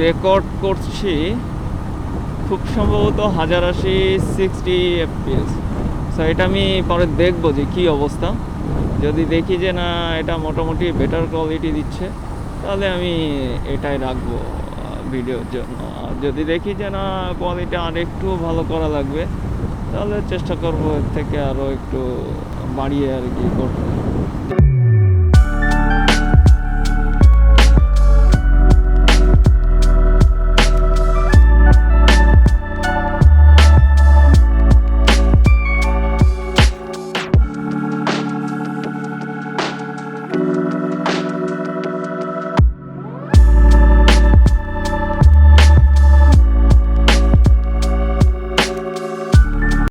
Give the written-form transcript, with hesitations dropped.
Record করছি খুব সম্ভবত 1080 FPS। সো এটা আমি পরে দেখবো যে কী অবস্থা। যদি দেখি যে না এটা মোটামুটি বেটার কোয়ালিটি দিচ্ছে, তাহলে আমি এটাই রাখবো ভিডিওর জন্য। আর যদি দেখি যে না কোয়ালিটি আর একটু ভালো করা লাগবে, তাহলে চেষ্টা করবো এর থেকে আরও একটু বাড়িয়ে আর কি করতে।